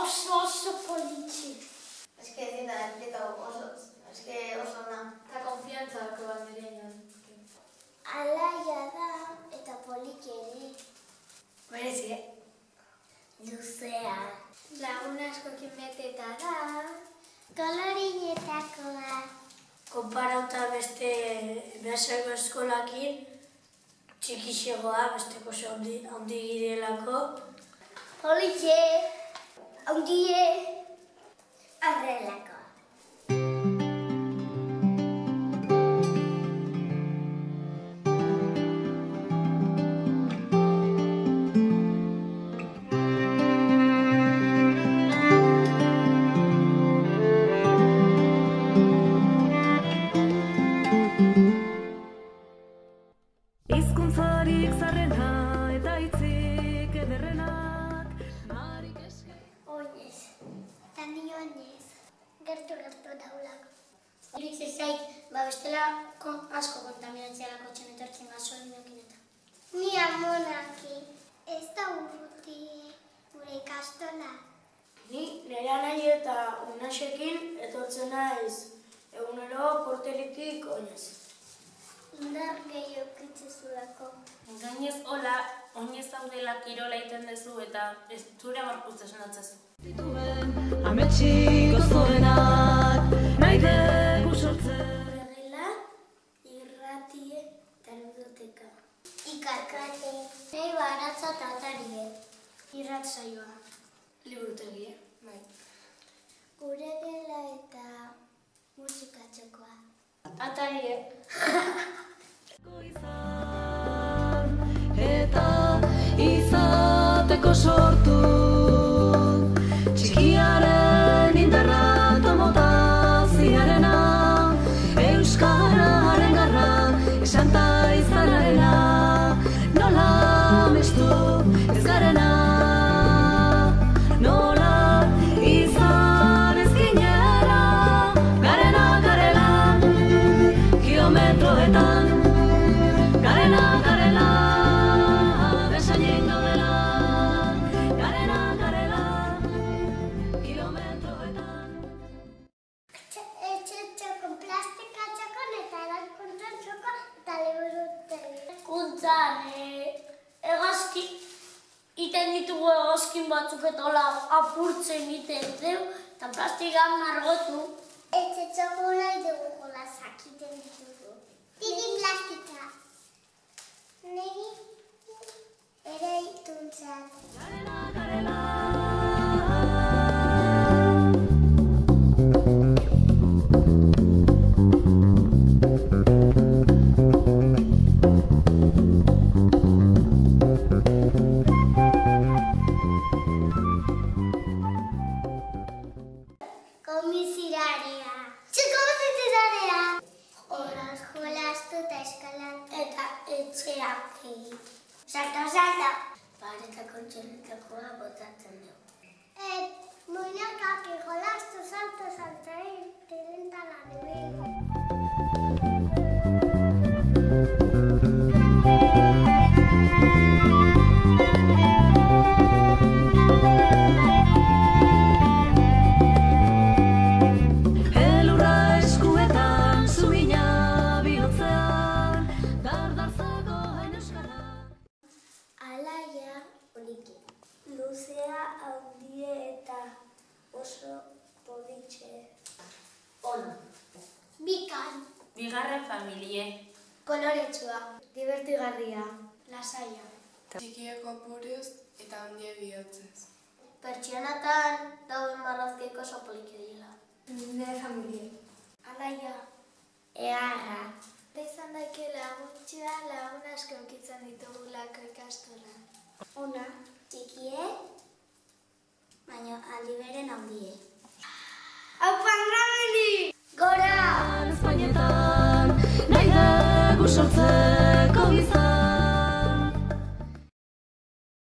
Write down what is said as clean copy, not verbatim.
oso politxe. Eske ezin da, oso na. Eta konfiantza dako banderean. Alaia da eta politxeri. Merezi, Luzea. Lagun askokin beteta da. Kolorinetakoa. Konparauta beste behasako eskolakin, txikixegoa, besteko oso handi girelako. Politxe, handie, arrelakoa. Hizkuntzarik zarrena eta hitzik ederrenak marik eske. Oinez, eta ni oinez, gertu daulako. Iritze zait, bestela asko kontaminatzealako txen etortzen gasolinokin eta. Ni amonaki, ez da urruti gure ikastola. Ni nire anai eta unaxekin etortzen naiz egunero portelitik oinez. Indar gehiago kitzezulako. Gainez hola, oinez zaudela kirola egiten dezu eta ez zure gorputza esnatzezu. Ametsik ozoenak, nahi dugu sortzen. Gela, irratie eta ludoteka. Ikarkate, nahi baratza eta atarie. Irrat saioa. Liburutegie, bai. Gure gela eta musika txokoa. Atarie. Eta izateko sortu txikiaren indarra tomotaziarena euskararen garra esanta izanarena nola mestu ez garena nola izan ez ginera garena garela kilometroetan garela besainen gaudela garela kilometroetan. Etxe txokon, plastika txokon eta erankuntzen txokon eta liburutegi. Kuntzan, egazki, iten ditugu egazkin batzuk eta hola apurtzen iten deu, eta plastikan margotu. Etxe txokon nahi dugu gola zakiten ditugu. Didi plastika. Negi ere ituntzat. Garela Komisirarea. Komisirarea. Horaz jolastu eta eskalan eta etxeak egin. Salta. Paretako txorritakoa botatzen dugu. Muñekak jolastu salta egin elurra eskuetan zubina bihotzean dardarzagoen euskarra. Alaia poliki. Luzea handie eta oso politxe. Ona. Bikan. Bigarren familie. Koloretsua. Divertigarria. Lasaia. Txikieko apuruz eta handie bihotzez. Pertsionatan dauden marrazkiek oso poliki dira. Nire familie. Alaia. Earra. Izan daike laguntxea lagun asko eukitzen ditugulako ikastola. Ona.